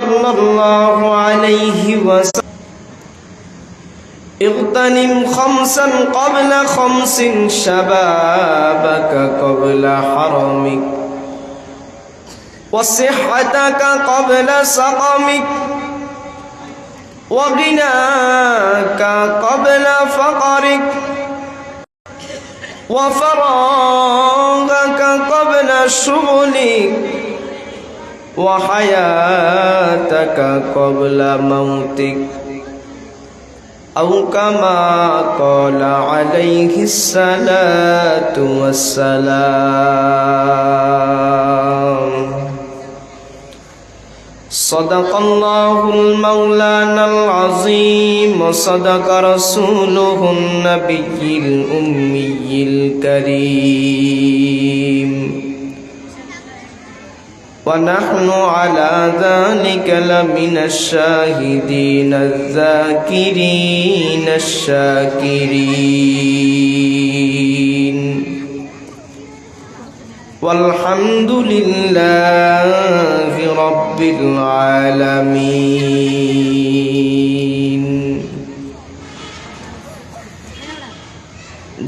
صلى الله عليه وسلم اغتنم خمسا قبل خمس شبابك قبل حرمك وصحتك قبل سقمك وغناك قبل فقرك وفراغك قبل شغلك وحياتك قبل موتك أو كما قال عليه الصلاة والسلام صدق الله المولانا العظيم وصدق رسوله النبي الأمي الكريم ونحن على ذلك لمن الشاهدين الذاكرين الشاكرين والحمد لله رب العالمين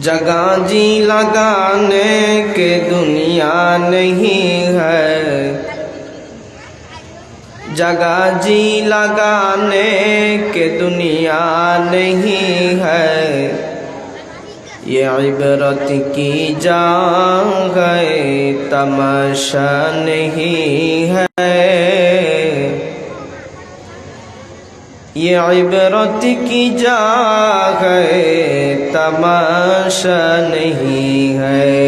जगह जी लगाने के दुनिया नहीं है जगह जी लगाने के दुनिया नहीं है ये इबरत की जगह तमाशा नहीं है ये इबरत की जगह तमाशा नहीं है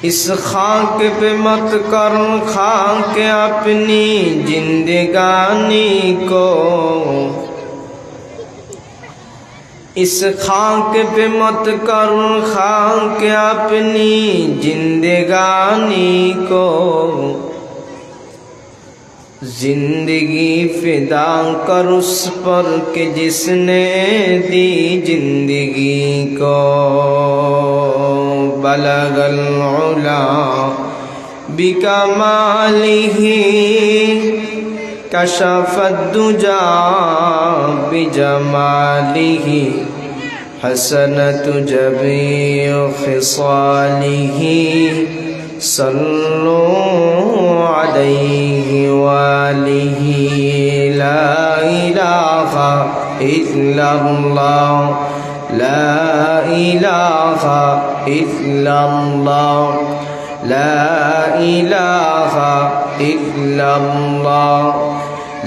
इस खाक पे मत कर खाक अपनी जिंदगानी को इस खाक पे मत कर खाक अपनी जिंदगानी को जिंदगी फिदा कर उस पर के जिसने दी जिंदगी को बलगल उला बिकमालिही कशफत दुजा बिजमालिही हसनत जमीउ खिसालिही सल्लु अलैहि वालिही ला इलाहा इल्लल्लाह ला इलाहा इल्लल्लाह ला इलाहा इल्लल्लाह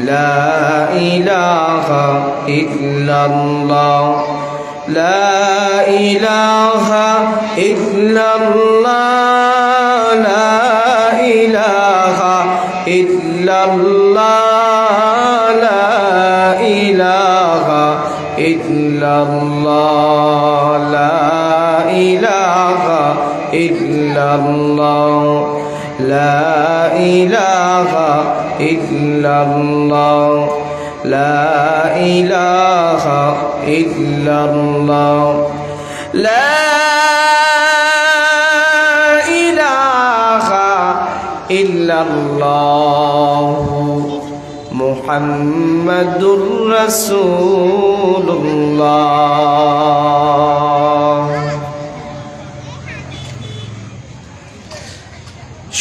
ला इलाहा इल्लल्लाह ला इलाहा इल्लल्लाह ला इलाहा इल्लल्लाह ला इलाहा इल्लल्लाह ला इलाहा इल्लल्लाह ला इलाहा इल्लल्लाह ला इलाहा इल्लल्लाह ला इलाहा इल्लल्लाह मुहम्मदुर रसूलुल्लाह।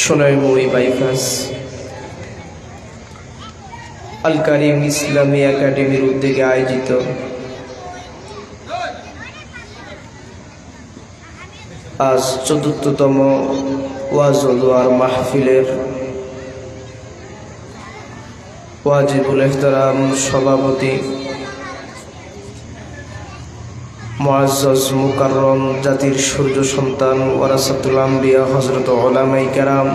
সোনাইমুড়ি বাইপাস আল কারিম ইসলামী একাডেমির উদ্যোগে আয়োজিত আজ ৪৪তম ওয়াজ ও দোয়ার মাহফিলের ওয়াজিবুল ইহতারাম সভাপতি মুআজ্জাজ মুকাররম জাতির সূর্য সন্তান ওয়ারাসাতুল আম্বিয়া হযরত উলামায়ে কেরাম,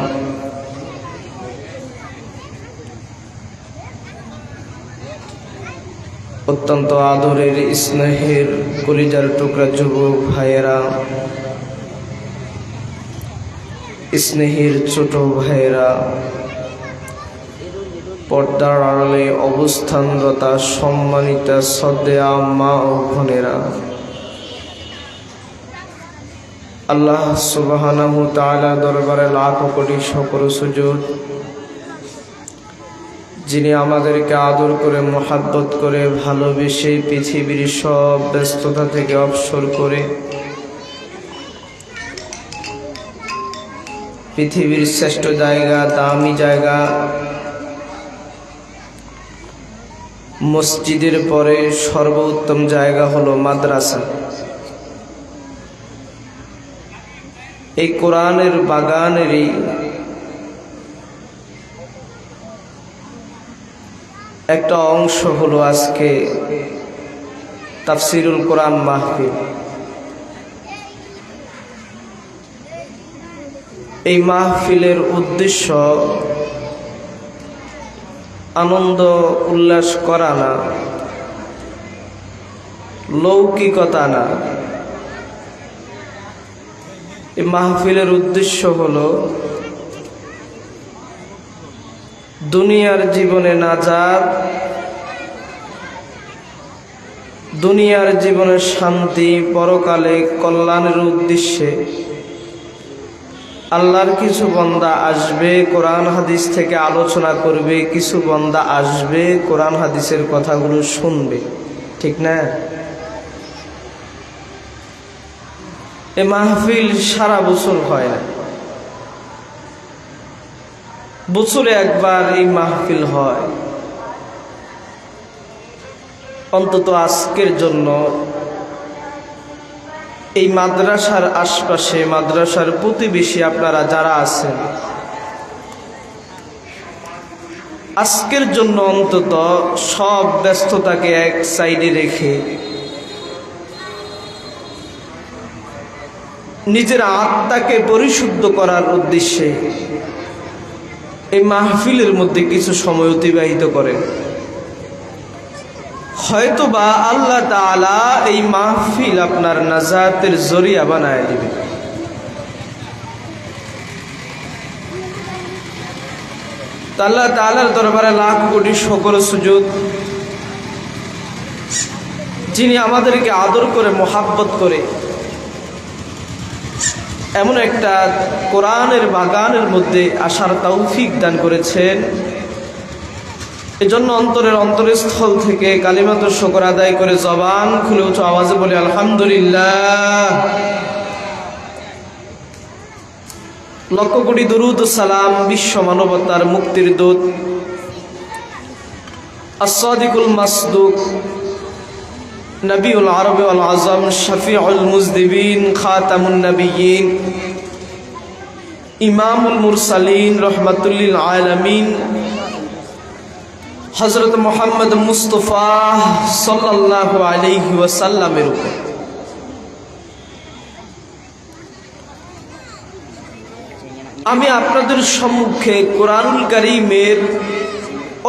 অত্যন্ত আদরের স্নেহের কলিজার টুকরা যুবক ভাইয়েরা, স্নেহের ছোট ভাইয়েরা, পর্দার আড়ালে অবস্থানরতা সম্মানিতা শ্রদ্ধেয়া মা ও বোনেরা, আল্লাহ সুবহানাহু তাআলা দরবারে লাখ কোটি শুকর সুজুদ, যিনি আমাদেরকে আদর করে মোহাব্বত করে ভালোবেসে পৃথিবীর সব ব্যস্ততা থেকে অবসর করে পৃথিবীর শ্রেষ্ঠ জায়গা, দামি জায়গা, মসজিদের পরে সর্বোত্তম জায়গা হলো মাদ্রাসা। এই কোরআনের বাগানেরই একটা অংশ হলো আজকে তাফসিরুল কোরআন মাহফিল। এই মাহফিলের উদ্দেশ্য আনন্দ উল্লাস করা না, লৌকিকতা না। এই মাহফিলের উদ্দেশ্য হলো দুনিয়ার জীবনে নাজাত, দুনিয়ার জীবনে শান্তি, পরকালে কল্যাণের উদ্দেশ্যে আল্লাহর কিছু বান্দা আসবে, কোরআন হাদিস থেকে আলোচনা করবে, কিছু বান্দা আসবে, কোরআন হাদিসের কথাগুলো শুনবে, ঠিক না? এই মাহফিল সারা বছর হয় না, বছরে একবার এই মাহফিল হয়। অন্তত আজকের জন্য এই মাদ্রাসার আশপাশে, মাদ্রাসার প্রতিবেশী আপনারা যারা আছেন, আজকের জন্য অন্তত সব ব্যস্ততাকে এক সাইডে রেখে নিজের আত্মাকে পরিশুদ্ধ করার উদ্দেশ্যে এই মাহফিলের মধ্যে কিছু সময় অতিবাহিত করেন। হয়তোবা আল্লাহ তাআলা এই মাহফিল আপনার নাজাতের জরিয়া বানায় দিবে। আল্লাহ তাআলার দরবারে লাখ কোটি শুকর সুজুদ, যিনি আমাদেরকে আদর করে মোহাব্বত করে এমন একটা কোরআনের বাগানের মধ্যে আসার তৌফিক দান করেছেন। এজন্য অন্তরস্থল থেকে কালিমাত শুকর আদায় করে জবান খুলে উঁচু আওয়াজে বলে আলহামদুলিল্লাহ। লক্ষ কোটি দরুদ ও সালাম বিশ্ব মানবতার মুক্তির দূত as-sadiqul masduq নবীউল আরবি ওয়াল আজম শফিউল মুজদিবিন খাতামুন নবিয়্যিন ইমামুল মুরসালিন রাহমাতুল লিল আলামিন হযরত মুহাম্মদ মুস্তাফা সাল্লাল্লাহু আলাইহি ওয়াসাল্লামের উপর আমি আপনাদের সম্মুখে কোরআনুল কারীমের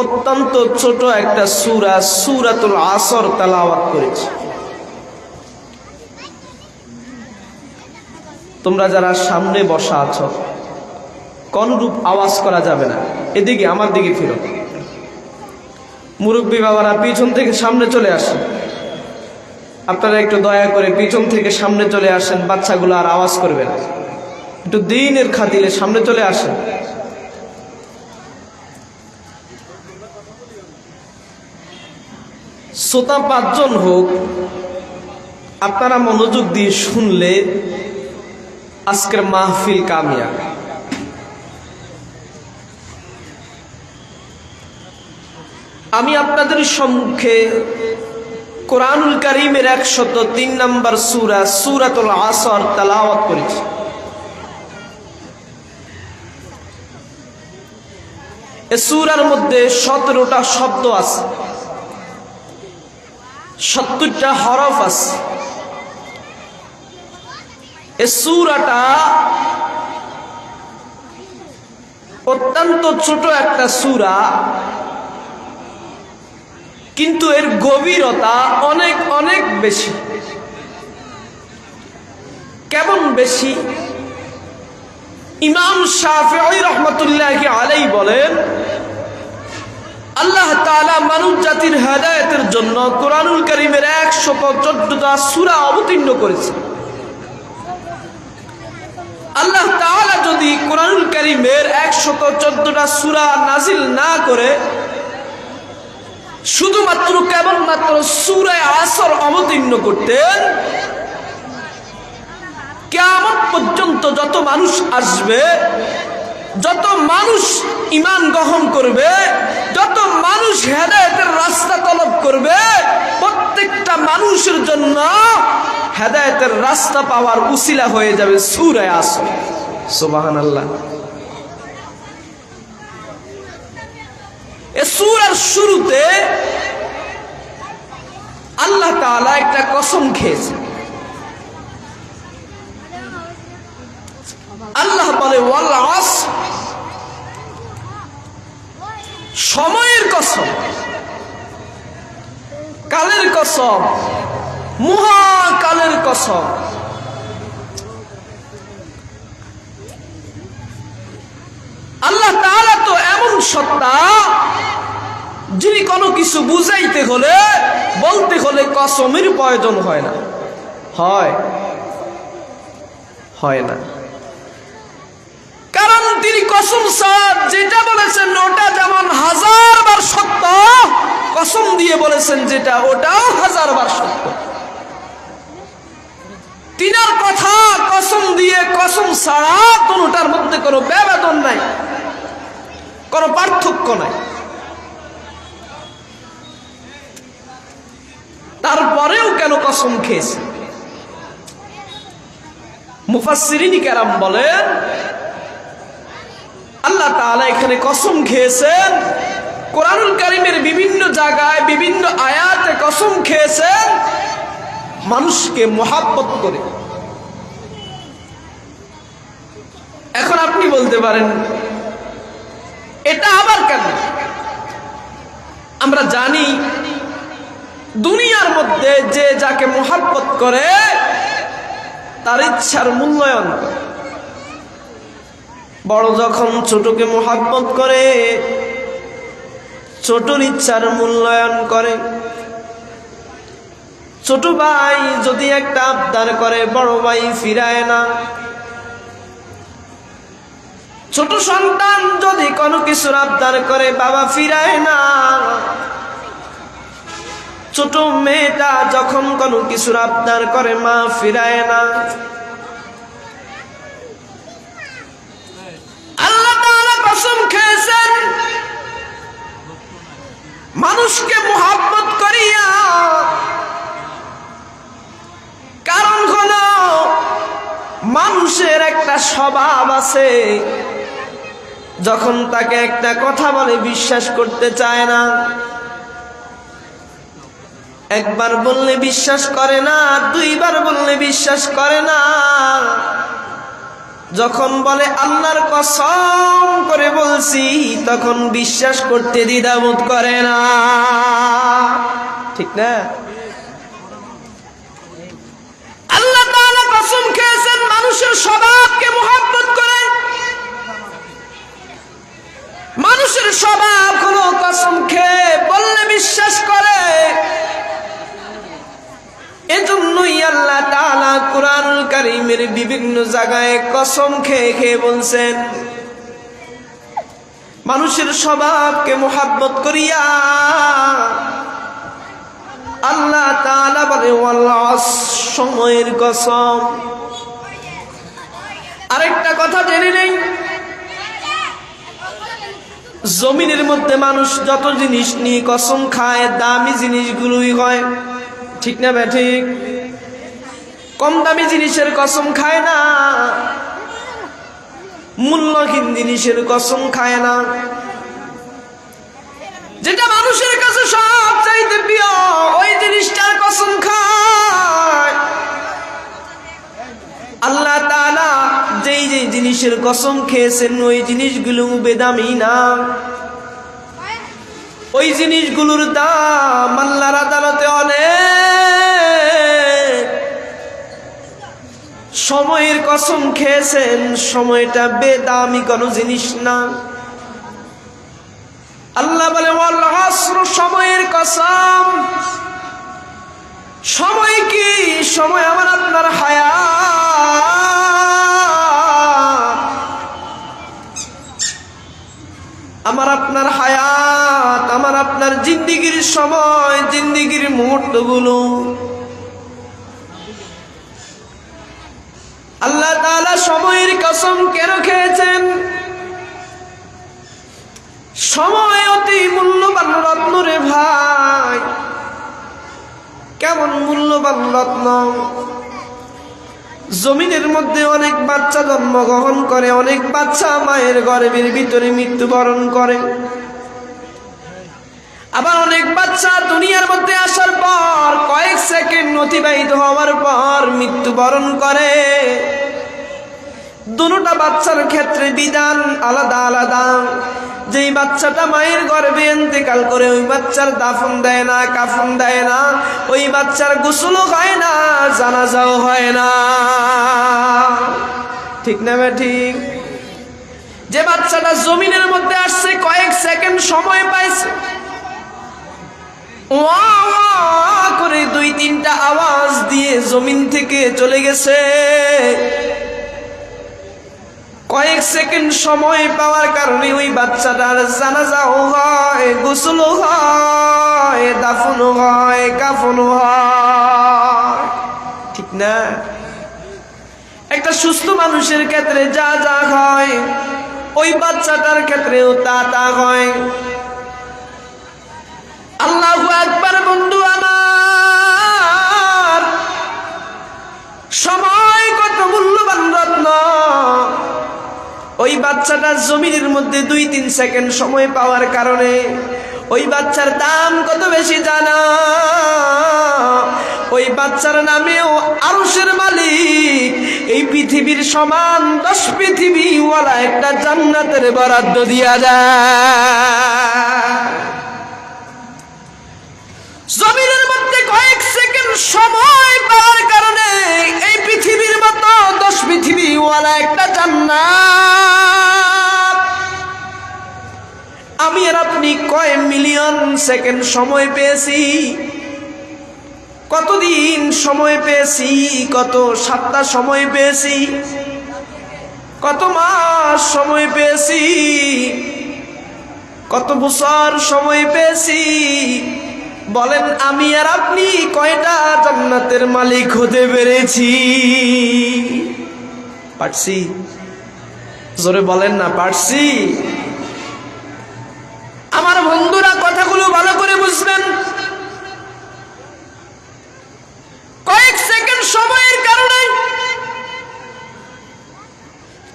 অত্যন্ত ছোট একটা সূরা সূরাতুল আসর তেলাওয়াত করেছি। তোমরা যারা সামনে বসা আছো, কোনরূপ আওয়াজ করা যাবে না। এদিকে আমার দিকে ফিরো। মুরব্বী বাবারা পিছন থেকে সামনে চলে আসেন। আপনারা একটু দয়া করে পিছন থেকে সামনে চলে আসেন, বাচ্চাগুলো আর আওয়াজ করবে না। একটু দ্বীনের খাতিরে সামনে চলে আসেন। শ্রোতা 5 জন হোক, আপনারা মনোযোগ দিয়ে শুনলে আজকের মাহফিল কামিয়াব। আমি আপনাদের সম্মুখে কোরআনুল কারীমের 103 নম্বর সূরা সূরাতুল আসর তেলাওয়াত করেছি। এই সূরার মধ্যে 17টা শব্দ আছে, 70টা হরফ আছে। এই সূরাটা অত্যন্ত ছোট একটা সূরা, কিন্তু এর গভীরতা অনেক অনেক বেশি। কেমন বেশি? ইমাম শাফিঈ রাহমাতুল্লাহি আলাইহি বলেন, আল্লাহ তাআলা মানব জাতির হেদায়েতের জন্য কোরআনুল কারীমের 114টা সূরা অবতীর্ণ করেছেন। আল্লাহ তাআলা যদি কোরআনুল কারীমের 114টা সূরা নাজিল না করে শুধুমাত্র কেবলমাত্র সূরা আসর অবতীর্ণ করতেন, কিয়ামত পর্যন্ত যত মানুষ আসবে, যত মানুষ ঈমান গ্রহণ করবে, যত মানুষ হেদায়েতের রাস্তা তলব করবে, প্রত্যেকটা মানুষের জন্য হেদায়েতের রাস্তা পাওয়ার উসিলা হয়ে যাবে সূরা আসর। সুবহানাল্লাহ। এই সূরার শুরুতে আল্লাহ তাআলা একটা কসম খেয়েছেন। আল্লাহ বলে ওয়াল আসর, সময়ের কসম, কালের কসম, মহাকালের কসম। আল্লাহ তাআলা তো এমন সত্তা, যিনি কোনো কিছু বুঝাইতে হলে বলতে হলে কসমের প্রয়োজন হয় না। হয় না, কারণ তিনি কসম ছাড়া যেটা বলেছেন ওটা যেমন 1000 বার সত্য, কসম দিয়ে বলেছেন যেটা ওটাও 1000 বার সত্য। তিনার কথা কসম দিয়ে কসম ছাড়া কোনটার মধ্যে কোনো ব্যবধান নাই, কোনো পার্থক্য নাই। তারপরেও কেন কসম খেয়েছে? মুফাসসিরিন কেরাম বলেন আল্লাহ তাআলা এখানে কসম খেয়েছেন, কোরআনুল কারীমের বিভিন্ন জায়গায় বিভিন্ন আয়াতে কসম খেয়েছেন মানুষকে মুহাব্বত করে। এখন আপনি বলতে পারেন এটা আবার কেন? আমরা জানি দুনিয়ার মধ্যে যে যাকে মুহাব্বত করে তার ইচ্ছার মূল্যায়ন করে। বড় যখন ছোটকে মুহাব্বত করে, ছোটর ইচ্ছার মূল্যায়ন করে। ছোট ভাই যদি একটা আবদার করে, বড় ভাই ফিরায় না। ছোট সন্তান যদি কোনো কিছুর আবদার করে, বাবা ফিরায় না। ছোট মেয়েটা যখন কোনো কিছুর আবদার করে, মা ফিরায় না। আল্লাহ তাআলা কসম খেয়েছেন মানুষকে মুহাব্বত করিয়া, কারণ হলো মানুষের একটা স্বভাব আছে, যখন তাকে একটা কথা বলে বিশ্বাস করতে চায় না। একবার বললে বিশ্বাস করে না, দুইবার বললে বিশ্বাস করে না। যখন বলে আল্লাহর কসম করে বলছি, তখন বিশ্বাস করতে দ্বিধাবোধ করে না। ঠিক না? আল্লাহ তাআলা কসম খেয়েছেন মানুষের স্বভাবকে মুহাব্বত করে। মানুষের স্বভাব হলো কসম খেয়ে বললে বিশ্বাস করে। এজন্যই আল্লাহ তাআলা কোরআনুল কারীমের বিভিন্ন জায়গায় কসম খেয়ে খেয়ে বলছেন মানুষের স্বভাবকে মুহাব্বত করিয়া আল্লাহ তাআলা বলে ওয়াল আসর, সময়ের কসম। আরেকটা কথা জেনে নেই, জমিনের মধ্যে মানুষ যত জিনিস নিয়ে কসম খায় দামি জিনিসগুলোই হয়। ঠিক না ঠিক? কম দামি জিনিসের কসম খায় না, মূল্যহীন জিনিসের কসম খায় না। যেটা মানুষের কাছে সবচাইতে প্রিয় ওই জিনিসটার কসম খায়। আল্লাহ তাআলা যেই যেই জিনিসের কসম খেয়েছেন ওই জিনিসগুলো বেদামি না। ওই জিনিসগুলোর দাম আল্লাহর আদালতে অনেক। সময়ের কসম খেয়েছেন, সময়টা বেদামি কোনো জিনিস না। আল্লাহ বলে ওয়াল আসর, সময়ের কসম। সময় কি? সময় আমার আপনার হায়াত। আমার আপনার হায়াত, আমার আপনার জিন্দেগির সময়, জিন্দেগির মুহূর্তগুলো আল্লাহ তাআলা সময়ের কসম কেন খেয়েছেন? সময় অতি মূল্যবান রত্ন রে ভাই। কেমন মূল্যবান রত্ন! জমিনের মধ্যে অনেক বাচ্চা জন্মগ্রহণ করে, অনেক বাচ্চা মায়ের গর্ভের ভিতরে মৃত্যুবরণ করে, আবার অনেক বাচ্চা দুনিয়ার মধ্যে আসার পর কয়েক সেকেন্ড অতিবাহিত হওয়ার পর মৃত্যুবরণ করে। দুটোটা বাচ্চার ক্ষেত্রে বিধান আলাদা আলাদা। যেই বাচ্চাটা মায়ের গর্ভে ইন্তেকাল করে ওই বাচ্চার দাফন দেয় না, কাফন দেয় না, ওই বাচ্চার গোসলও হয় না, জানাজাও হয় না। ঠিক না বে ঠিক? যে বাচ্চাটা জমিনের মধ্যে আসছে, কয়েক সেকেন্ড সময় পাইছে, ওয়া ওয়া করে 2-3টা আওয়াজ দিয়ে জমিন থেকে চলে গেছে। কয়েক সেকেন্ড সময় পাওয়ার কারণে ওই বাচ্চাটার জানাজাও হয়, গোসলও হয়, দাফনও হয়, কাফনও হয়। ঠিক না? একটা সুস্থ মানুষের ক্ষেত্রে যা যা হয় ওই বাচ্চাটার ক্ষেত্রেও তা তা হয়। আল্লাহু আকবার। বন্ধু আমার, সময় কত মূল্যবান রত্ন! ওই বাচ্চাটার জমিনের মধ্যে 2-3 সেকেন্ড সময় পাওয়ার কারণে ওই বাচ্চার দাম কত বেশি জানা? ওই বাচ্চার নামেও আরশের মালিক এই পৃথিবীর সমান 10 পৃথিবী ওয়ালা একটা জান্নাতের বরাদ্দ দিয়া যায়। জমিনের মধ্যে কয়েক সেকেন্ড সময় পাওয়ার কারণে এই পৃথিবীর মতো 10 পৃথিবী ওয়ালা একটা জান্নাত আমি আর আপনি কয় মিলিয়ন সেকেন্ড সময় পেয়েছি, কতদিন সময় পেয়েছি, কত সপ্তাহ সময় পেয়েছি, কত মাস সময় পেয়েছি, কত বছর সময় পেয়েছি। বলেন আমি আর আপনি কয়টা জান্নাতের মালিক হতে পেরেছি? পারছি? জোরে বলেন না, পারছি? আমার বন্ধুরা কথাগুলো ভালো করে বুঝবেন। কয়েক সেকেন্ড সময়ের কারণে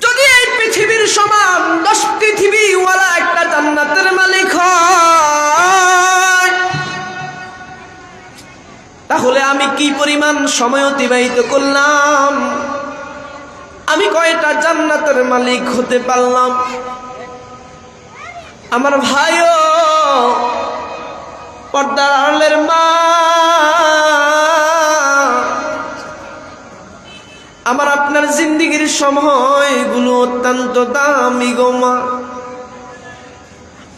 যদি এই পৃথিবীর সমান 10 পৃথিবী ওয়ালা একটা জান্নাতের মালিক হয়, তাহলে আমি কি পরিমাণ সময় অতিবাহিত করলাম? আমি কয়টা জান্নাতের মালিক হতে পারলাম? আমার ভাইও, পর্দার আড়ালের মা, আমার আপনার জিন্দেগির সময়গুলো অত্যন্ত দামি গো মা।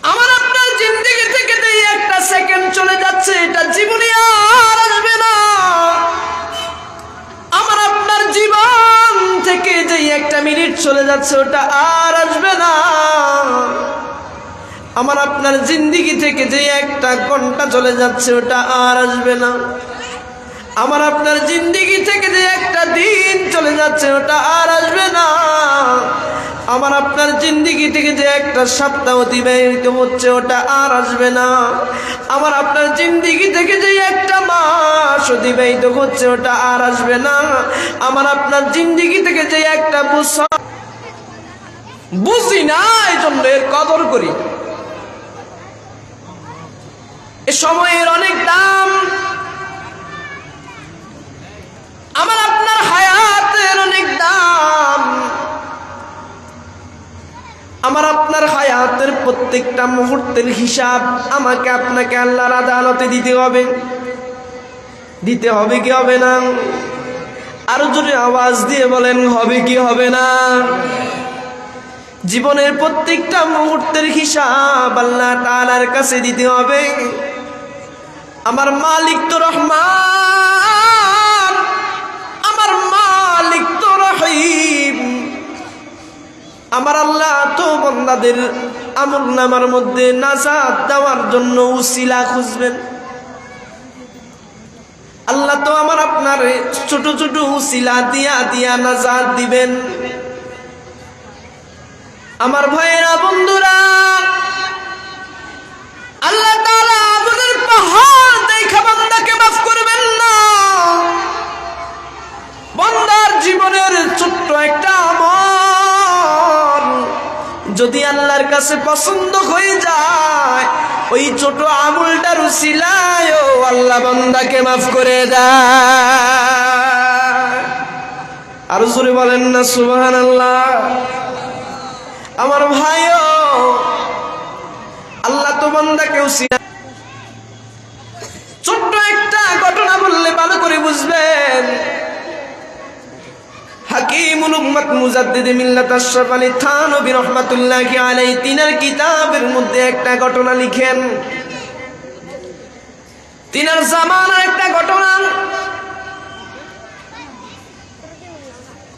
আমার আপনার জিন্দেগি থেকে যে একটা সেকেন্ড চলে যাচ্ছে এটা জীবনে আর আসবে না। আমার আপনার জীবন থেকে যে একটা মিনিট চলে যাচ্ছে ওটা আর আসবে না। আমার আপনার জিন্দেগি থেকে যে একটা ঘন্টা চলে যাচ্ছে ওটা আর আসবে না। আমার আপনার জিন্দেগি থেকে যে একটা দিন চলে যাচ্ছে ওটা আর আসবে না। আমার আপনার জিন্দেগি থেকে যে একটা সপ্তাহ অতিবাহিত হচ্ছে ওটা আর আসবে না। আমার আপনার জিন্দেগি থেকে যে একটা মাস অতিবাহিত হচ্ছে ওটা আর আসবে না। আমার আপনার জিন্দেগি থেকে যে একটা বছর, বুঝি না এই জন্য এর কদর করি। এ সময়ের অনেক দাম। আমার আপনার হায়াতের অনেক দাম। আমার আপনার হায়াতের প্রত্যেকটা মুহূর্তের হিসাব আমাকে আপনাকে আল্লাহর আদালতে দিতে হবে। দিতে হবে কি হবে না? আরো জোরে আওয়াজ দিয়ে বলেন, হবে কি হবে না? জীবনের প্রত্যেকটা মুহূর্তের হিসাব আল্লাহ তাআলার কাছে দিতে হবে। আমার মালিক তো রহমান, আমার মালিক তো রহিম। আমার আল্লাহ তো বান্দাদের আমলনামার মধ্যে নাজাত দেওয়ার জন্য উসিলা খুঁজবেন। আল্লাহ তো আমার আপনার ছোট ছোট উসিলা দিয়া দিয়া নাজাত দিবেন। আমার ভাইয়েরা, বন্ধুরা, আল্লাহ তাআলা আমাদের পাহাড় দেখা বান্দাকে মাফ করবেন না। বান্দার জীবনের ছোট্ট একটা আমল যদি আল্লাহর কাছে পছন্দ হয়ে যায়, ওই ছোট আমলটার উসিলায় আল্লাহ বান্দাকে মাফ করে দেয়। আর জোরে বলেন না সুবহানাল্লাহ। আমার ভাইও, আল্লাহ তো বান্দাকে উসিলা। ছোট্ট একটা ঘটনা বললে ভালো করে বুঝবেন। হাকিমুল উম্মাত মুজাদ্দিদ মিল্লাত আশরাফ আলী থানভী রাহমাতুল্লাহি আলাইহি তিনার কিতাবের মধ্যে একটা ঘটনা লিখেন। তিনার জামানার একটা ঘটনা।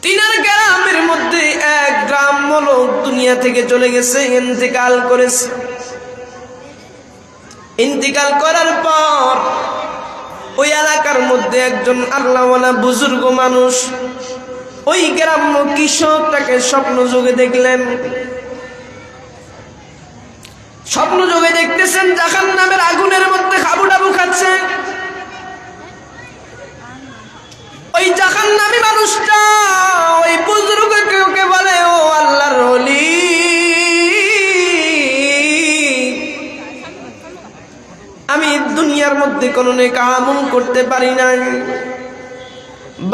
তিনার গ্রামের মধ্যে এক গ্রাম্য লোক দুনিয়া থেকে চলে গেছে, ইন্তেকাল করেছে। ইন্তেকাল করার পর ওই এলাকার মধ্যে একজন আল্লাহওয়ালা বুজুর্গ মানুষ ওই গ্রাম্য কৃষকটাকে স্বপ্ন যোগে দেখলেন। স্বপ্ন যোগে দেখতেছেন জাহান্নামের আগুনের মধ্যে হাবুডাবু খাচ্ছে। ওই জাহান্নামী মানুষটা ওই বুজুর্গকে ওকে বলে, ও আল্লাহর ওলি, আমি দুনিয়ার মধ্যে কোনো নেক আমল করতে পারি নাই,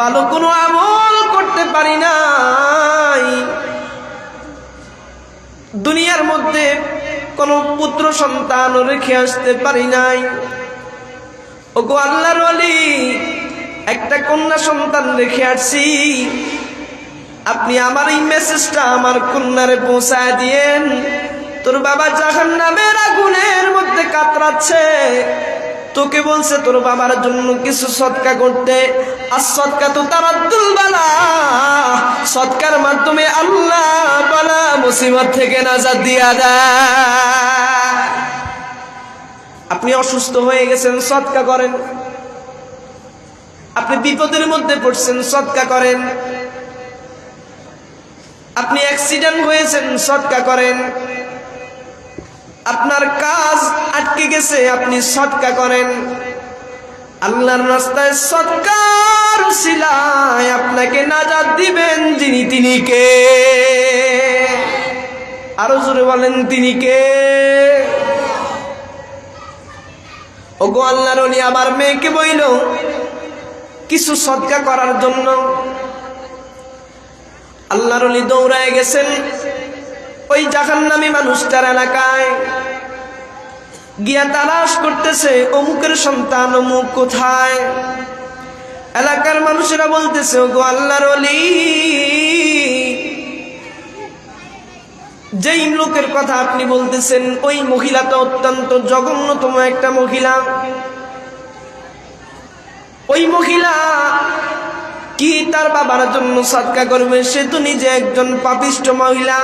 ভালো কোনো আমল করতে পারি নাই, দুনিয়ার মধ্যে কোনো পুত্র সন্তান রেখে আসতে পারি নাই। ওগো আল্লাহর ওলি, একটা কন্যা সন্তান রেখে আসছি, আপনি আমার এই মেসেজটা আমার কন্যারে পৌঁছায় দিয়েন। তোর বাবা জাহান্নামের আগুনের মধ্যে কাতরাচ্ছে, তোকে বলছে তোর বাবার জন্য কিছু সদকা করতে। আর সদকা তো তারাদ্দুল বালা, সদকার মাধ্যমে আল্লাহ বালা মুসিবত থেকে নাজাত দিয়া দেয়। আপনি অসুস্থ হয়ে গেছেন, সদকা করেন। আপনি বিপদের মধ্যে পড়ছেন, সদকা করেন। আপনি অ্যাক্সিডেন্ট হয়েছেন, সদকা করেন। আপনার কাজ আটকে গেছে, আপনি সদকা করেন। আল্লাহর রাস্তায় সদকার উসিলায় আপনাকে নাজাত দিবেন যিনি, তিনি কে? আরো জোরে বলেন, তিনি কে? ওগো আল্লাহর ওলি, আমার মেয়েকে বইল কিছু সদকা করার জন্য। আল্লাহর ওলি দৌড়ায় গেছেন ওই জাহান্নামী মানুষটার এলাকায়, গিয়া তালাশ করতেছে অমুকের সন্তান অমুক কোথায়। এলাকার মানুষেরা বলতেছে, ওগো আল্লাহর ওলি, যেই লোকের কথা আপনি বলতেছেন ওই মহিলাটা অত্যন্ত জঘন্যতম একটা মহিলা। ওই মহিলা কি তার বাবার জন্য সদকা করবে? সে তো নিজে একজন পাপিষ্ঠ মহিলা।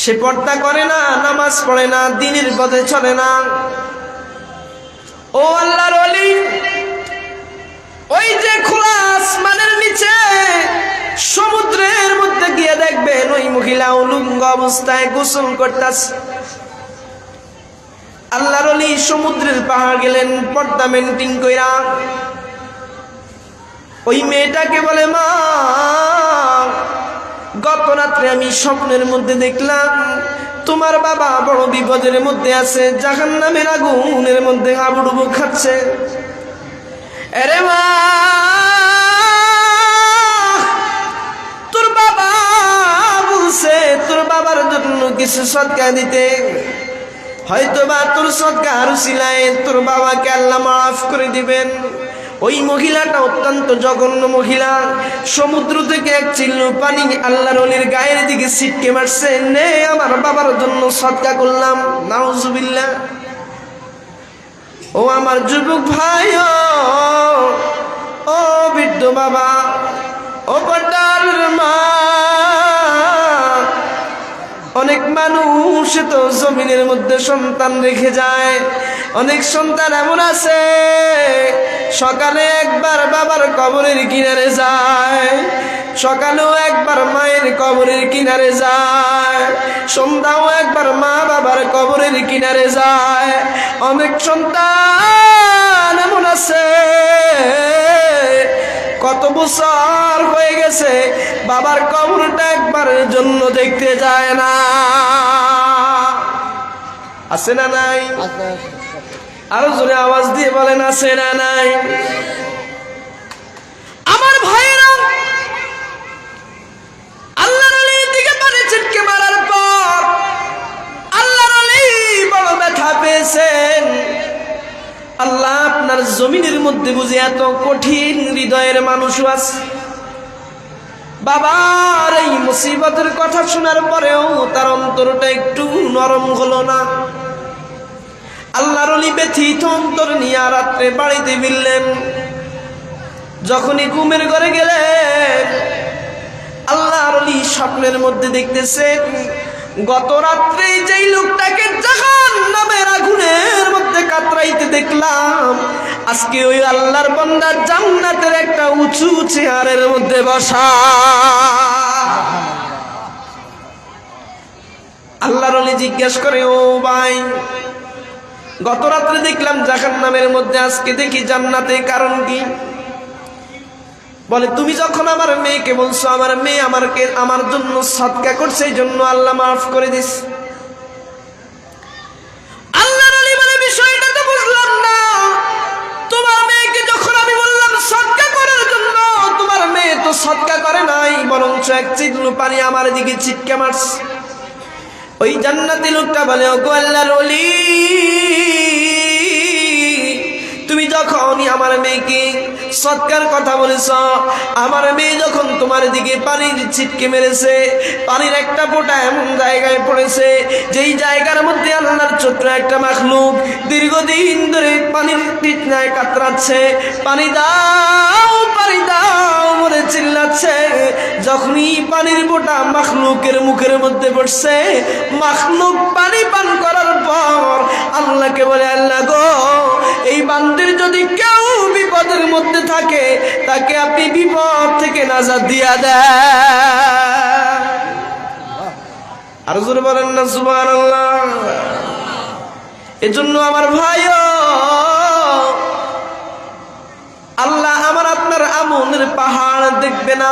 সে পর্দা করে না, নামাজ পড়ে না, দ্বীনের পথে চলে না। ও আল্লাহর ওলি, ওই যে খোলা আসমানের নিচে সমুদ্রের মধ্যে গিয়ে দেখবেন ওই মহিলা উলঙ্গ অবস্থায় গোসল করতেছে। আল্লাহর ওলি সমুদ্রের পাহাড় গেলেন পর্দা মেনটেন কইরা। ওই মেয়েটাকে বলে, মা, গত রাত্রে আমি স্বপ্নের মধ্যে দেখলাম তোমার বাবা বড় বিপদের মধ্যে আছে, জাহান্নামের আগুনের মধ্যে হাবুডুবু খাচ্ছে। আরে মা, তোর বাবা বলছে তোর বাবার জন্য কিছু সদকা দিতে, হয়তোবা তোর সদকার উসিলায় তোর বাবাকে আল্লাহ মাফ করে দিবেন। ওই মহিলাটা অত্যন্ত জঘন্য মহিলা। সমুদ্র থেকে এক চিল্লু পানি আল্লাহর ওলির গায়ের দিকে ছিটকে মারছে, নে আমার বাবার জন্য সদকা করলাম। নাউজুবিল্লাহ। ও আমার যুবক ভাই, ও বৃদ্ধ বাবা, ও পর্দার মা, অনেক মানুষ তো জমিনের মধ্যে সন্তান রেখে যায়। অনেক সন্তান এমন আছে সকালে একবার বাবার কবরের কিনারে যায়, সকালেও একবার মায়ের কবরের কিনারে যায়, সন্ধ্যাও একবার মা বাবার কবরের কিনারে যায়। অনেক সন্তান এমন আছে কত বছর হয়ে গেছে বাবার কবরটা একবারের জন্য দেখতে যায় না। আছে না নাই? আরো জোরে আওয়াজ দিয়ে বলেন আছে না নাই? আমার ভাইয়েরা, আল্লাহর ওলির দিকে পানি ছিটকে মারার পর আল্লাহর ওলি বড় ব্যথা পেয়েছেন। আল্লাহ আপনার জমিনের মধ্যে বুঝে এত কঠিন হৃদয়ের মানুষও আছে। বাবার এই মুসিবতের কথা শোনার পরেও তার অন্তরটা একটু নরম হলো না। আল্লাহর ওলি ব্যথিত অন্তর নিয়ে রাত্রে বাড়িতে ফিরলেন। যখনই ঘুমের ঘরে গেলেন, আল্লাহর ওলি স্বপ্নের মধ্যে দেখতেছেন গত রাত্রে যেই লোকটাকে জাহান্নামের আগুনের মধ্যে কাতরাইতে দেখলাম, আজকে ওই আল্লাহর বান্দা জান্নাতের একটা উঁচু চেয়ারের মধ্যে বসা। আল্লাহর ওলি জিজ্ঞাসা করে, ও ভাই, গত রাত্রে দেখলাম জাহান্নামের মধ্যে, আজকে দেখি জান্নাতে, কারণ কি? বলে, তুমি যখন আমার মেয়েকে বলছো আমার মেয়ে আমার জন্য সদকা করছে, এই জন্য আল্লাহ মাফ করে দিস। আল্লাহর ওলি বলে, বিষয়টা তো বুঝলাম না। তোমার মেয়েকে যখন আমি বললাম সদকা করার জন্য, তোমার মেয়ে তো সদকা করে নাই, বরঞ্চ এক চিল্লু পানি আমার দিকে ছিটকে মারছে। ওই জান্নাতি লোকটা বলে, ওগো আল্লাহর ওলি, তুমি যখনই আমার মেয়েকে সৎকার কথা বলেছ, আমার মেয়ে যখন তোমার দিকে পানির ছিটকে মেরেছে, পানির একটা ফোঁটা এমন জায়গায় পড়েছে যেই জায়গার মধ্যে আল্লাহর ছোট্ট একটা মাখলুক দীর্ঘদিন ধরে পানির তৃষ্ণায় কাতরাচ্ছে, পানি দাও পানি দাও বলে চিল্লাচ্ছে। যখনই পানির ফোঁটা মাখলুকের মুখের মধ্যে পড়ছে, মাখলুক পানি পান করার পর আল্লাহকে বলে, আল্লাহ গো, এই বান্দির যদি কেউ বিপদের মধ্যে থাকে, তাকে আপনি বিপদ থেকে নাজাত দিয়া দেন। আর জোরে বলেন না সুবহানাল্লাহ। এজন্য আমার ভাইও, আল্লাহ আমার আপনার আমলের পাহাড় দেখবে না।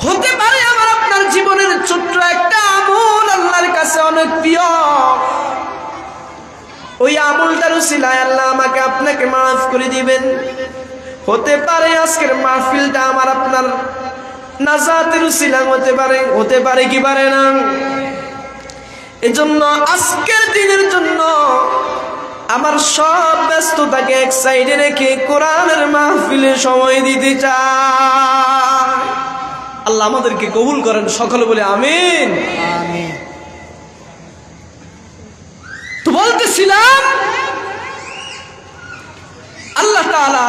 হতে পারে আমার আপনার জীবনের ছোট্ট একটা আমল আল্লাহর কাছে অনেক প্রিয়, ওই আমলটার উসিলায় আল্লাহ আমাকে আপনাকে মাফ করে দিবেন। হতে পারে আজকের মাহফিলটা আমার আপনার নাজাতের উসিলা হতে পারে কি পারে না? এজন্য আজকের দিনের জন্য আমার সব ব্যস্ততাকে এক সাইডে রেখে কোরআনের মাহফিলে সময় দিতে চাই। আল্লাহ আমাদেরকে কবুল করেন, সকলে বলে আমিন। তো বলতেছিলাম, আল্লাহ তাআলা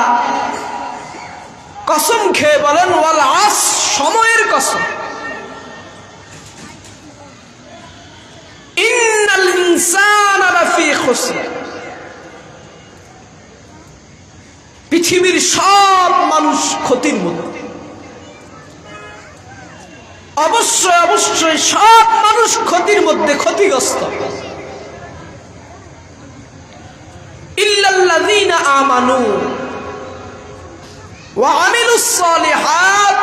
কসম খেয়ে বলেন, ওয়াল আস, সময়ের কসম, ইন্নাল ইনসানা লাফি খুসর, পৃথিবীর সব মানুষ ক্ষতির মধ্যে। অবশ্যই অবশ্যই সব মানুষ ক্ষতির মধ্যে, ক্ষতিগ্রস্ত। ইল্লাল্লাযীনা আমানু ওয়া আমিলুস সালিহাত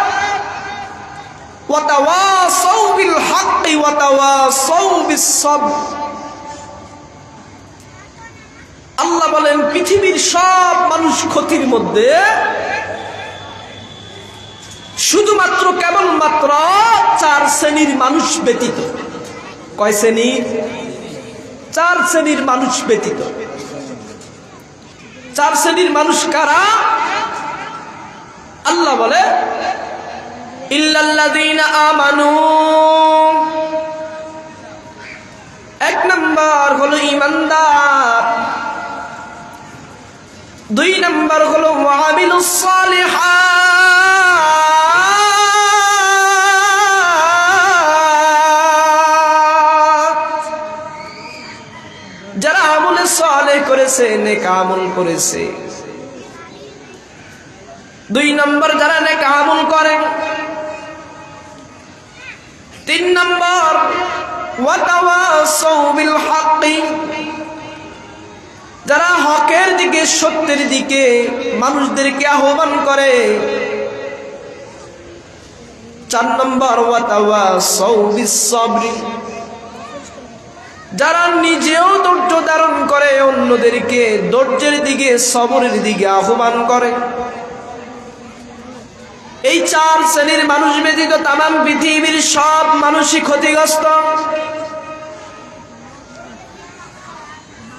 ওয়া তাওয়াসাউ বিল হাক্কি ওয়া তাওয়াসাউ বিস সাবর। আল্লাহ বলেন, পৃথিবীর সব মানুষ ক্ষতির মধ্যে, শুধুমাত্র কেবলমাত্র 4 শ্রেণীর মানুষ ব্যতীত। কয় শ্রেণী? 4 শ্রেণীর মানুষ ব্যতীত। 4 শ্রেণীর মানুষ কারা? আল্লাহ বলে, ইল্লাল্লাযীনা আমানু। 1 নাম্বার হলো ঈমানদার, 2 নাম্বার হলো ওয়া আমিলুস সালিহাত, সালেহ করেছে, নেক আমল করেছে। 2 নম্বর যারা নেক আমল করে। 3 নম্বর ওয়া তাওয়াসাউ বিল হাক্কি, যারা হকের দিকে সত্যের দিকে মানুষদেরকে আহ্বান করে। 4 নম্বর ওয়া তাওয়াসাউ বিস সাবরি, যারা নিজেও ধৈর্য ধারণ করে অন্যদেরকে ধৈর্যের দিকে সবরের দিকে আহ্বান করে। এই 4 শ্রেণীর মানুষ ব্যতীত তামাম পৃথিবীর সব মানুষই ক্ষতিগ্রস্ত।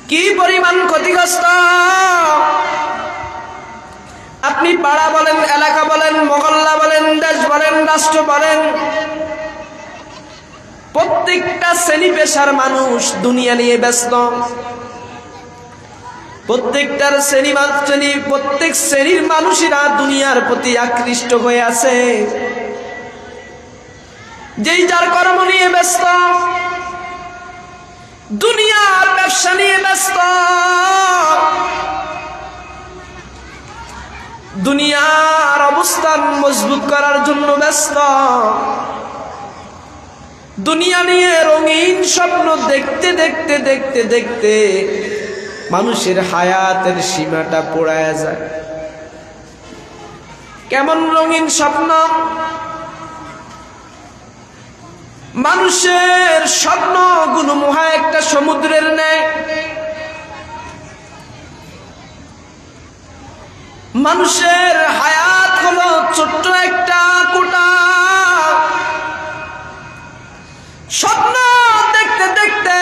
কি পরিমাণ ক্ষতিগ্রস্ত! আপনি পাড়া বলেন, এলাকা বলেন, মহল্লা বলেন, দেশ বলেন, রাষ্ট্র বলেন, প্রত্যেকটা শ্রেণী পেশার মানুষ দুনিয়া নিয়ে ব্যস্ত। প্রত্যেক শ্রেণীর মানুষেরা দুনিয়ার প্রতি আকৃষ্ট হয়ে আছে। যেই যার কর্ম নিয়ে ব্যস্ত, দুনিয়ার ব্যবসা নিয়ে ব্যস্ত, দুনিয়ার অবস্থান মজবুত করার জন্য ব্যস্ত, দুনিয়া নিয়ে রঙিন স্বপ্ন দেখতে দেখতে দেখতে দেখতে মানুষের হায়াতের সীমাটা পোড়ায় যায়। কেমন রঙিন স্বপ্ন! মানুষের স্বপ্নগুলো মহা একটা সমুদ্রের ন্যায়। মানুষের হায়াত হলো ছোট্ট একটা কোটা। স্বপ্ন দেখতে দেখতে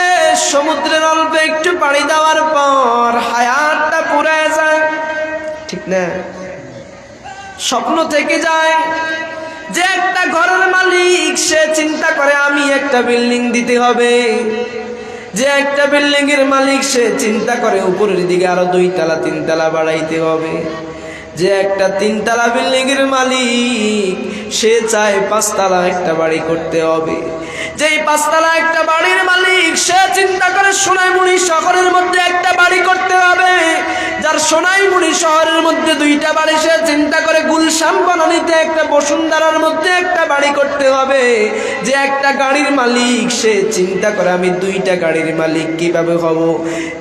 সমুদ্রের অল্প একটু পাড়ি দেওয়ার পর হায়াতটা পুরায় যায়, ঠিক না? স্বপ্ন থেকে যায় যে একটা ঘরের মালিক, সে চিন্তা করে আমি একটা বিল্ডিং দিতে হবে। যে একটা বিল্ডিং এর মালিক, সে চিন্তা করে উপরের দিকে আরো 2 তলা 3 তলা বাড়াইতে হবে। যে একটা 3 তলা বিল্ডিং এর মালিক, সে চায় 5 তলা একটা বাড়ি করতে হবে। যেই 5 তলা একটা বাড়ির মালিক, সে চিন্তা করে সোনাইমুড়ি শহরের মধ্যে একটা বাড়ি করতে হবে। যার সোনাইমুড়ি শহরের মধ্যে 2টা বাড়ি, সে চিন্তা করে গুলশান বনানীতে একটা বসুন্ধরার মধ্যে একটা বাড়ি করতে হবে। যে একটা গাড়ির মালিক, সে চিন্তা করে আমি 2টা গাড়ির মালিক কিভাবে হব।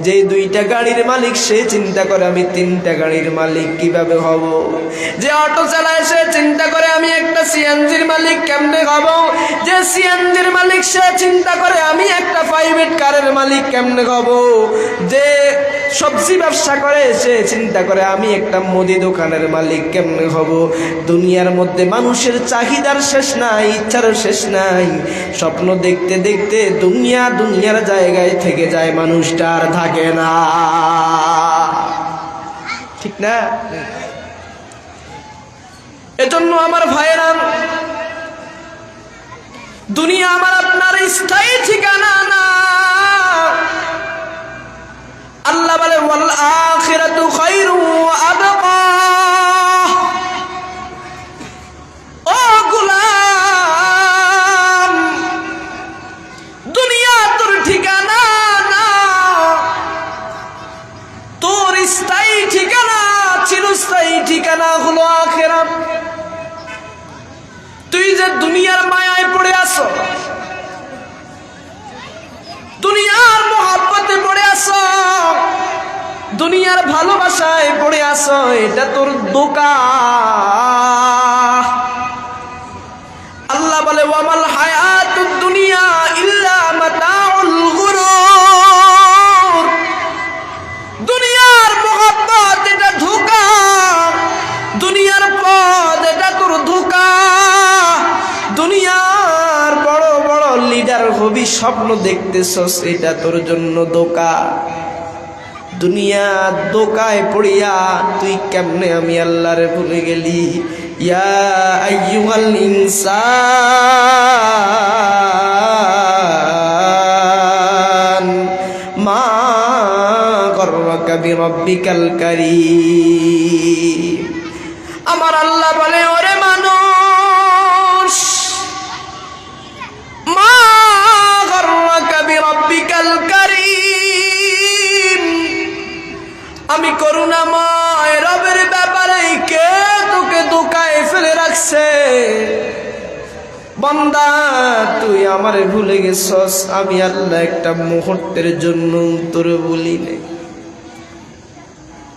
যে 2টা গাড়ির মালিক, সে চিন্তা করে আমি 3টা গাড়ির মালিক কিভাবে হব। যে অটো চালায়, সে চিন্তা করে আমি একটা সিএনজির মালিক কেমনে হব। যে সিএনজির মালিক, সে চিন্তা করে আমি একটা প্রাইভেট কারের মালিক কেমনে হব। যে সবজি ব্যবসা করে, সে চিন্তা করে আমি একটা মুদি দোকানের মালিক কেমনে হব। দুনিয়ার মধ্যে মানুষের চাহিদার শেষ নাই, ইচ্ছার শেষ নাই। স্বপ্ন দেখতে দেখতে দুনিয়ার জায়গায় থেকে যায়, মানুষটা আর থাকে না, ঠিক না? এজন্য আমার ভাইয়েরা, দুনিয়া আমার আপনার স্থায়ী ঠিকানা না। আল্লাহ বলে ওয়াল আখিরাতু খায়রু ওয়া আবকা। ও গোলাম, দুনিয়া তোর ঠিকানা না, তোর স্থায়ী ঠিকানা, চিরস্থায়ী ঠিকানা হলো আখিরাত। তুই যে দুনিয়ার মায়ায় পড়ে আছো, দুনিয়ার মহব্বতে পড়ে আছো, দুনিয়ার ভালোবাসায় পড়ে আছো, এটা তোর ধোঁকা। আল্লাহ বলে ওয়ামাল হায়াতুদ দুনিয়া ইল্লা মাতাউল গুরুর। দুনিয়ার মহব্বত এটা ধোঁকা, দুনিয়ার পথ এটা তোর ধোঁকা। দুনিয়ার বড় বড় লিডার হবি স্বপ্ন দেখতেছস, এটা তোর জন্য ধোঁকা। দুনিয়া ধোঁকায় পড়িয়া তুই কেমনে আমি আল্লাহরে ভুলে গেলি। ইয়া আইয়ুহাল ইনসান মা গররাকা বিরাব্বিকাল কারীম। আমার আল্লাহ বলে, ওরে মানুষ, মা গররাকা বিরাব্বিকাল কারীম, করুণাময় রবের ব্যাপারে কে তোকে ধোঁকায় ফেলে রাখছে? বান্দা তুই আমারে ভুলে গেছস, আমি আল্লাহ একটা মুহূর্তের জন্য তোরে বলি নাই।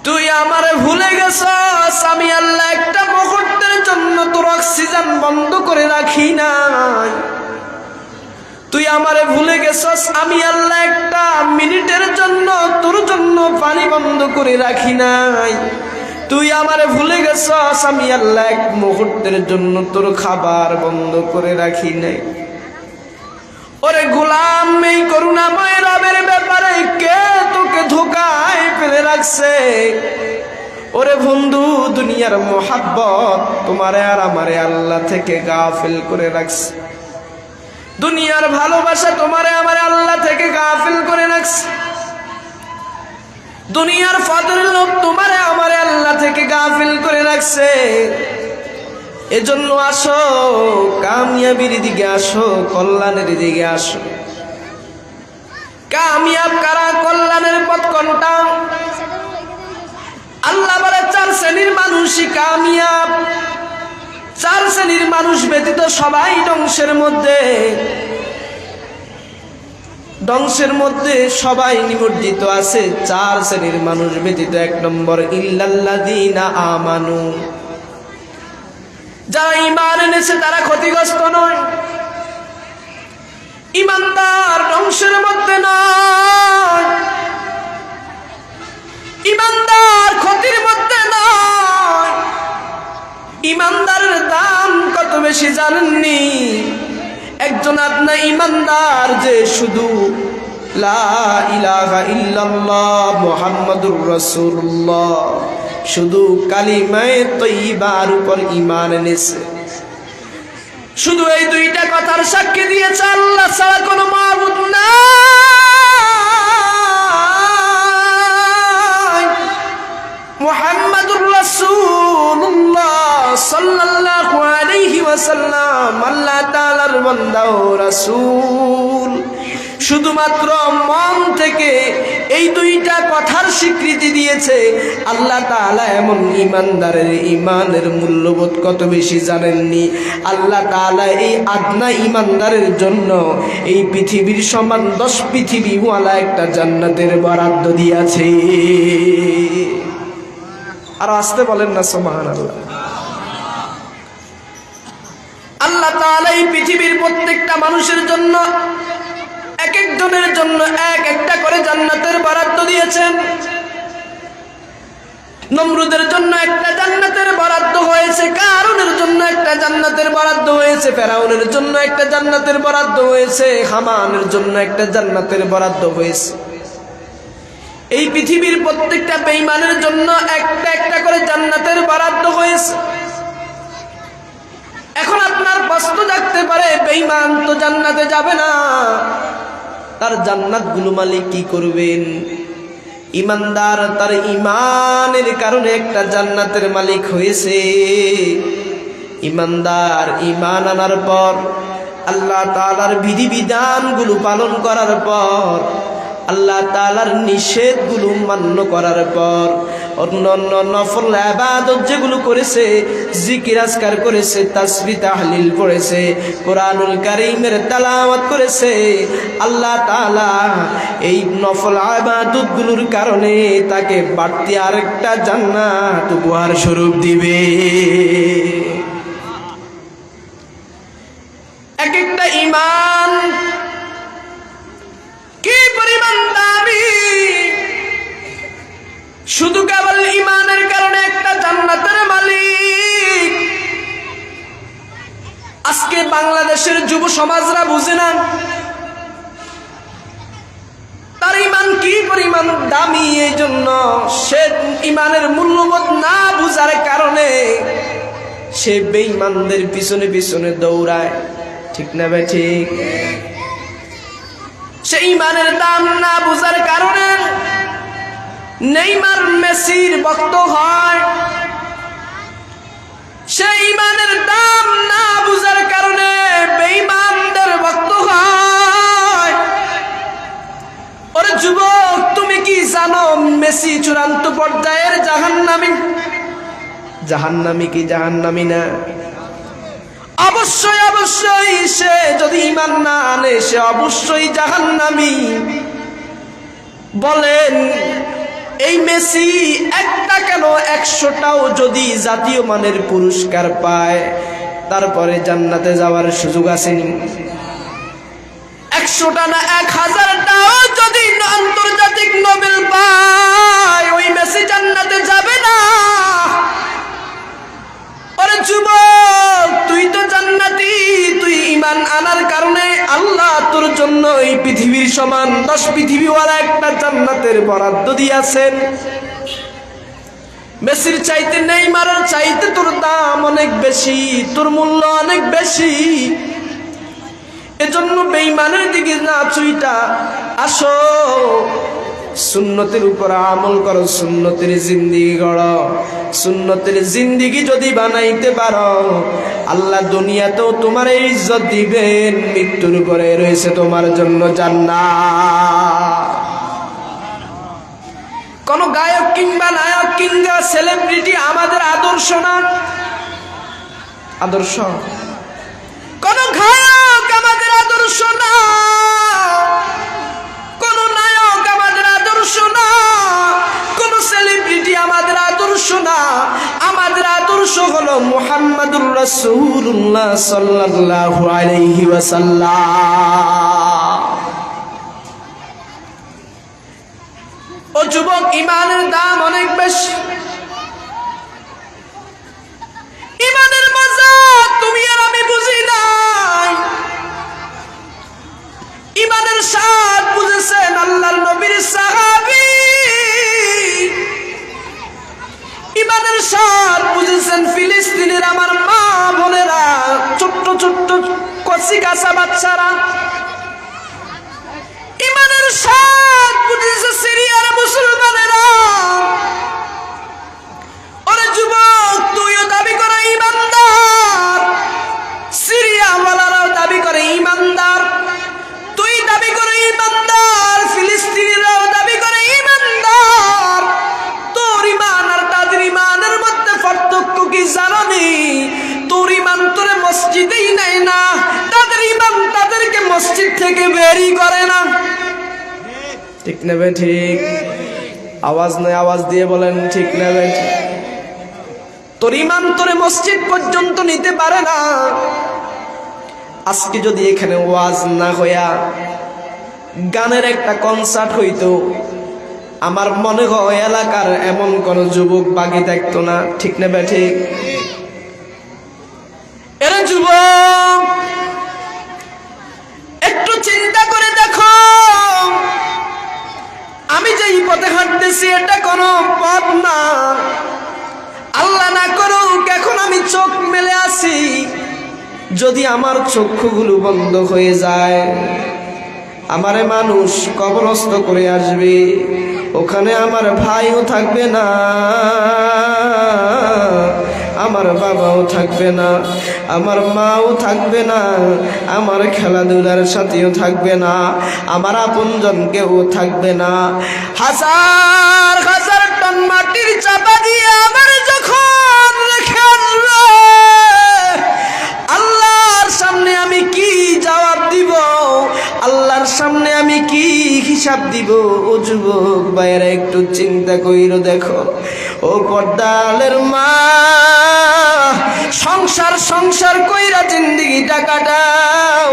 তুই আমারে ভুলে গেছস, আমি আল্লাহ একটা মুহূর্তের জন্য তোর অক্সিজেন বন্ধ করে রাখি নাই। তুই আমারে ভুলে গেছস, আমি আল্লাহ একটা মিনিটের জন্য তোর জন্য পানি বন্ধ করে রাখি নাই। তুই আমারে ভুলে গেছস, আমি আল্লাহ এক মুহূর্তের জন্য তোর খাবার বন্ধ করে রাখি নাই। ওরে গোলাম, এই করুণাময় রবের ব্যাপারে কে তোকে ধোঁকায় ফেলে রাখছে? ওরে বন্ধু, দুনিয়ার মোহাব্বত তোমারে আর আমারে আল্লাহ থেকে গাফিল করে রাখছে। দুনিয়ার ভালোবাসা তোমারে আমারে আল্লাহ থেকে গাফিল করে রাখছে। দুনিয়ার ফাদরের লোক তোমারে আমারে আল্লাহ থেকে গাফিল করে রাখছে। এজন্য আসো, কামিয়াবির দিকে আসো, কল্যাণের দিকে আসো। কামিয়াব কারা? কল্যাণের পথ কোনটা? আল্লাহ বলে 4 শ্রেণীর মানুষই কামিয়াব। 4 শ্রেণীর মানুষ ব্যতীত সবাই ধ্বংসের মধ্যে। ধ্বংসের মধ্যে সবাই নিমজ্জিত আছে। 4 শ্রেণীর মানুষ ব্যতীত। 1 নম্বর, ইল্লাল্লাযীনা আমানু, যারা ঈমান এনেছে তারা ক্ষতিগ্রস্ত নয়। ঈমানদার ধ্বংসের মধ্যে নয়, ঈমানদার ক্ষতির মধ্যে নয়। ঈমানদারের দাম কত বেশি জানেননি? একজন আপনা ঈমানদার যে শুধু লা ইলাহা ইল্লাল্লাহ মুহাম্মাদুর রাসূলুল্লাহ, শুধু কালিমায়ে তয়্যিবার উপর ঈমান এনেছে, শুধু এই 2টা কথার সাক্ষী দিয়েছে আল্লাহ ছাড়া কোনো মাবুদ নাই, মুহাম্মাদুর রাসূলুল্লাহ সাল্লাল্লাহু আলাইহি ওয়াসাল্লাম আল্লাহ তাআলার বান্দা ও রাসূল। শুধুমাত্র মন থেকে এই 2টা কথার স্বীকৃতি দিয়েছে আল্লাহ তাআলা। এমন ঈমানদারের ঈমানের মূল্যবোধ কত বেশি জানেননি? আল্লাহ তাআলা এই আদনা ঈমানদারের জন্য এই পৃথিবীর সমান 10 পৃথিবীওয়ালা একটা জান্নাতের বরাদ্দ দিয়েছে। আর আসতে বলেন না সুবহানাল্লাহ। আল্লাহ তাআলা এই পৃথিবীর প্রত্যেকটা মানুষের জন্য, এক একজনের জন্য একটা করে জান্নাতের বরাদ্দ দিয়েছেন। নমরুদের জন্য একটা জান্নাতের বরাদ্দ হয়েছে, কারুনের জন্য একটা জান্নাতের বরাদ্দ হয়েছে, ফেরাউনের জন্য একটা জান্নাতের বরাদ্দ হয়েছে, হামানের জন্য একটা জান্নাতের বরাদ্দ হয়েছে। এই পৃথিবীর প্রত্যেকটা বেঈমানের জন্য একটা করে জান্নাতের বরাদ্দ হয়েছে। এখন আপনার প্রশ্ন জাগতে পারে, বেঈমান তো জান্নাতে যাবে না, তার জান্নাতগুলো মালিক কি করবেন? ঈমানদার তার ঈমানের কারণে একটা জান্নাতের মালিক হয়েছে। ঈমানদার ঈমান আনার পর, আল্লাহ তাআলার বিধিবিধানগুলো পালন করার পর, আল্লাহ তাআলার নিষেধগুলো মান্য করার পর, অন্যান্য নফল ইবাদত যেগুলো করেছে, জিকির আজকার করেছে, তাসবিহ তাহলিল পড়েছে, কোরআনুল কারীমের তেলাওয়াত করেছে, আল্লাহ তাআলা এই নফল ইবাদতগুলোর কারণে তাকে বাড়তি আরেকটা জান্নাত উপহার স্বরূপ দিবে। এক একটা ঈমান কি পরিমাণ দামি! শুধু কেবল ঈমানের কারণে একটা জান্নাতের মালিক। আজকে বাংলাদেশের যুব সমাজরা বুঝে না তার ঈমান কি পরিমাণ দামি। এই জন্য সে ঈমানের মূল্যবোধ না বুঝার কারণে সে বেঈমানদের পিছনে পিছনে দৌড়ায়। ঠিক না ভাই? ঠিক। সে ঈমানের দাম না বুঝার কারণে নেইমার মেসির ভক্ত হয়। সে ঈমানের দাম না বুঝার কারণে বেঈমানদের ভক্ত হয়। ওরে যুবক, তুমি কি জানো মেসি চূড়ান্ত পর্যায়ের জাহান্নামী। জাহান্নামী কি জাহান্নামী না? অবশ্যই অবশ্যই সে যদি ঈমান না আনে সে অবশ্যই জাহান্নামী। বলেন এই মেসি একটা কেন 100টাও যদি জাতীয় মানের পুরস্কার পায় তারপরে জান্নাতে যাওয়ার সুযোগ আসেনি? 100টা না 1000টাও যদি আন্তর্জাতিক নোবেল পায় ওই মেসি জান্নাতে যাবে না। ওরে যুবক, তুই তো জান্নাতি, তুই ঈমান আনার কারণে আল্লাহ তোর জন্য এই পৃথিবীর সমান 10 পৃথিবীওয়ালা একটা জান্নাতের বরাদ্দ দিয়েছেন। মেসির চাইতে নেইমারের চাইতে তোর দাম অনেক বেশি, তোর মূল্য অনেক বেশি। এজন্য বেঈমানের দিকে না ছুইটা আসো, সুন্নতের উপর আমল করো, সুন্নতের জিন্দেগি গড়ো। সুন্নতের জিন্দেগি যদি বানাইতে পারো আল্লাহ দুনিয়াতেও তোমার ইজ্জত দিবেন, মৃত্যুর পরে রয়েছে তোমার জন্য জান্নাত। কোন গায়ক কিংবা নায়ক কিংবা সেলিব্রিটি আমাদের আদর্শ না। আদর্শ কোন গায়ক আমাদের আদর্শ না, কোন নায়ক আমাদের আদর্শ না, কোন সেলিব্রিটি আমাদের আদর্শ না। আমাদের আদর্শ হলো মুহাম্মাদুর রাসূলুল্লাহ সাল্লাল্লাহু আলাইহি ওয়াসাল্লাম। ও যুবক, ঈমানের দাম অনেক বেশি। ঈমানের মজা তুমি আর আমি বুঝি নাই। ঈমানের স্বাদ বুঝেছেন আল্লাহর নবীর সাহাবী, ঈমানের স্বাদ বুঝেছেন ফিলিস্তিনের আমার মা বোনেরা, ছোট্ট ছোট্ট কচি কাঁচা বাচ্চারা। ঈমানের স্বাদ বুঝেছে সিরিয়ার মুসলমানেরা। ওরে যুবক, তুইও দাবি করে ঈমানদার, সিরিয়াওয়ালারাও দাবি করে ঈমানদার, তুই দাবি করে ঈমানদার, ফিলিস্তিনিরাও দাবি করে ঈমানদার। তোর ঈমান আর তাদের ঈমানের মধ্যে পার্থক্য কি জানি? তোর ঈমান তোরে মসজিদেই নেয় না, তাদের ঈমান তাদেরকে মসজিদ থেকে বেরই করে না। ঠিক নেবে ঠিক? আওয়াজ নেই, আওয়াজ দিয়ে বলেন ঠিক নেবে ঠিক? তোর ঈমান তোরে মসজিদ পর্যন্ত নিতে পারে না। আজকে যদি এখানে ওয়াজ না হইয়া গানের একটা কনসার্ট হইতো, আমার মনে হয় এলাকার এমন কোন যুবক বাকি থাকতো না। ঠিক নেবে ঠিক? এরা যুবক, একটু চিন্তা করে দেখো, আমি যে এই পথে হাঁটতেছি এটা কোনো পথ না। আল্লাহ না করুক এখন আমি চোখ মেলে আছি, যদি আমার চক্ষুগুলো বন্ধ হয়ে যায় আমারে মানুষ কবরস্থ করে আসবে, ওখানে আমার ভাইও থাকবে না, আমার বাবাও থাকবে না, আমার মাও থাকবে না, আমার খেলাধুলার সাথীও থাকবে না, আমার আপনজন কেউ থাকবে না। হাজার হাজার টন মাটির চাপা দিয়ে আমার যখন রেখে আসবে, আল্লাহর সামনে আমি কি জবাব দিব? আল্লাহর সামনে আমি কি হিসাব দিব? ও যুবক ভাইয়েরা, একটু চিন্তা কইরো দেখো। ও পর্দালের মা, সংসার সংসার কইরা জিন্দেগিটা কাটাও,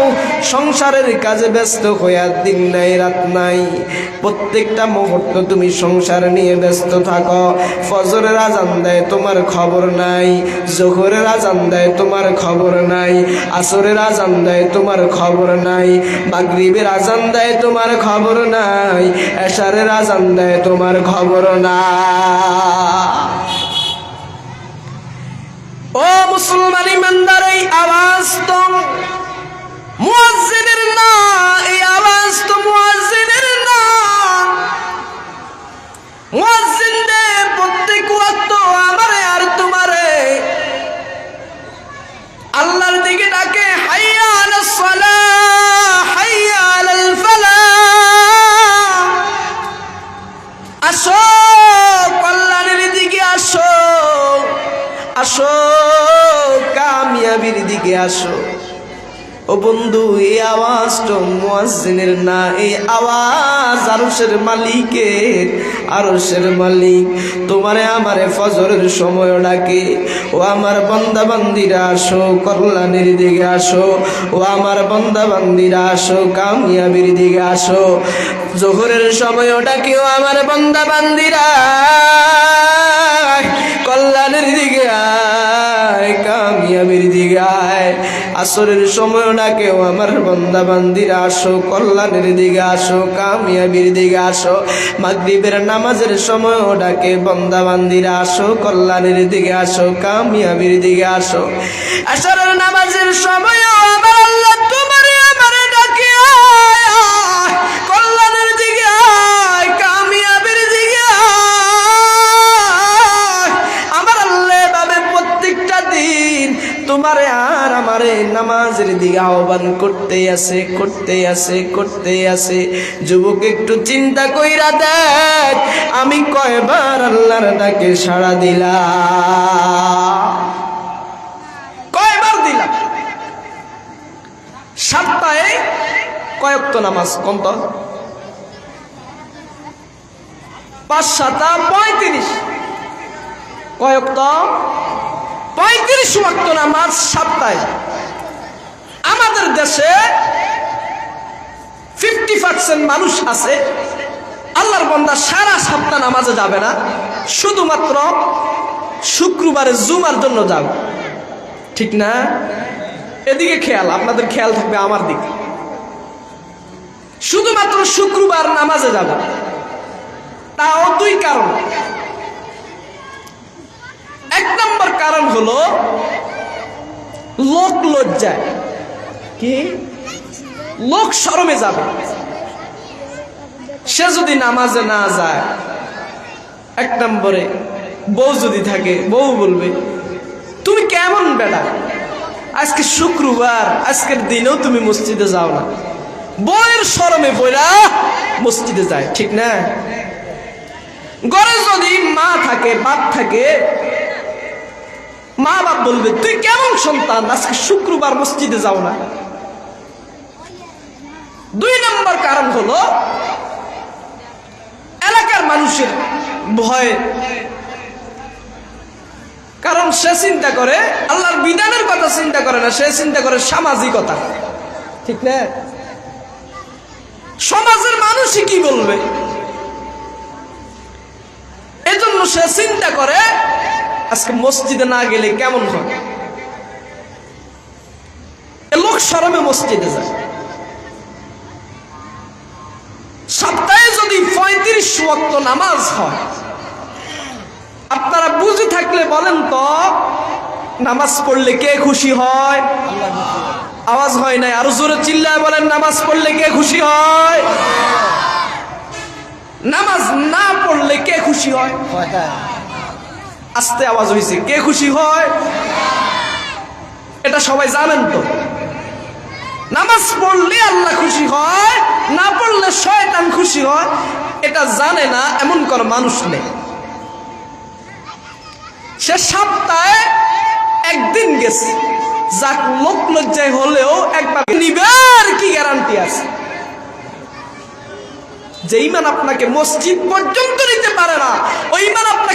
সংসারের কাজে ব্যস্ত হইয়া দিন নাই রাত নাই, প্রত্যেকটা মুহূর্ত তুমি সংসার নিয়ে ব্যস্ত থাকো। ফজরের আজান দেয় তোমার খবর নাই, জোহরের আজান দেয় তোমার খবর নাই, আসরের আজান দেয় তোমার খবর নাই, মাগরিবের আজান দেয় তোমার খবর নাই, এশারের আজান দেয় তোমার খবর নাই। ও মুসলমান ইমানদার, এই আওয়াজ তো মুয়াজ্জিনের না, এই আওয়াজ তো মুয়াজ্জিনের না। মুয়াজ্জিন দে প্রত্যেক ওয়াক্ত আমারে আর তোমারে আল্লাহর দিকে ডাকে, হাইয়া আলাস সালাহ, হাইয়া আলাল ফালাহ। আসো ও বন্ধু, এই আওয়াজ তো মুয়াজ্জিনের না, এই আওয়াজ আরশের মালিকের। আরশের মালিক তোমারে আমারে ফজরের সময় ডাকে, ও আমার বান্দা বান্দিরা আসো কল্যাণের দিকে আসো, ও আমার বান্দা বান্দিরা আসো কামিয়াবির দিকে আসো। জোহরের সময় ডাকে, ও আমার বান্দা বান্দিরা কল্যাণের দিকে আয়, কামিয়াবির দিকে আয়। আসরের সময় ডাকে, ও আমার বান্দা বান্দিরা আসো কল্যাণের দিকে আসো, কামিয়াবির দিকে আসো। মাগরিবের নামাজের সময় ডাকে, বান্দা বান্দিরা আসো কল্যাণের দিকে আসো, কামিয়াবির দিকে আসো। আসরের নামাজের সময় আমার আল্লাহ তোমারে আমারে ডাকে, আয় কল্যাণের দিকে আয়, কামিয়াবির দিকে আয়। আমার আল্লাহ ভাবে প্রত্যেকটা দিন তোমারে আর আমারে নামাজের দিকে আহ্বান করতে আছে, করতে আছে, করতে আছে। যুবক একটু চিন্তা কইরা দেখ, আমি কয়বার আল্লাহর ডাকে সাড়া দিলাম, কয়বার দিলাম। সপ্তাহে কয়েকটা নামাজ কোন তো 5 7 35 কয়েকটা 35 ওয়াক্ত নামাজ সপ্তাহে। আমাদের দেশে 50% মানুষ আছে আল্লাহর বান্দা সারা সপ্তাহ নামাজে যাবে না, শুধুমাত্র শুক্রবারে জুমার জন্য যাবে, ঠিক না? এদিকে খেয়াল, আপনাদের খেয়াল থাকবে আমার দিকে। শুধুমাত্র শুক্রবার নামাজে যাবে, তাও 2 কারণ। 1 নম্বর কারণ হলো লোক লজ্জায়, কি লোক শরমে যাবে। সে যদি নামাজে না যায়, 1 নম্বরে বউ যদি থাকে, বউ বলবে তুমি কেমন বেটা, আজকে শুক্রবার, আজকের দিনেও তুমি মসজিদে যাও না। বউয়ের শরমে বইরা মসজিদে যায়, ঠিক না? ঘরে যদি মা থাকে, বাপ থাকে, মা বাপ বলবে তুই কেমন সন্তান, আজকে শুক্রবার মসজিদে যাও না। 2 নম্বর কারণ হলো এলাকার মানুষের ভয়, কারণ সে চিন্তা করে আল্লাহর বিধানের কথা চিন্তা করে না, সে চিন্তা করে সামাজিকতা, ঠিক না? সমাজের মানুষই কি বলবে, এজন্য সে চিন্তা করে আজকে মসজিদে না গেলে কেমন হয়। লোক শরমে মসজিদে যায়। সপ্তাহে যদি 35 ওয়াক্ত নামাজ হয়, আপনারা বুঝে থাকলে বলেন তো, নামাজ পড়লে কে খুশি হয়? আওয়াজ হয় নাই, আরো জোরে চিল্লায় বলেন, নামাজ পড়লে কে খুশি হয়? নামাজ না পড়লে কে খুশি হয়? আস্তে আওয়াজ হয়েছে, কে খুশি হয়? এটা সবাই জানেন তো। নামাজ পড়লে আল্লাহ খুশি হয়, না পড়লে শয়তান খুশি হয়। এটা জানে না এমন কোন মানুষ নেই। সে সপ্তাহে 1 দিন গেছে, যাক লোক লজ্জায় হলেও একবার নিবার কি গ্যারান্টি আছে? যে ইমান আপনাকে মসজিদ পর্যন্ত নিতে পারে না, ওই ইমান আপনাকে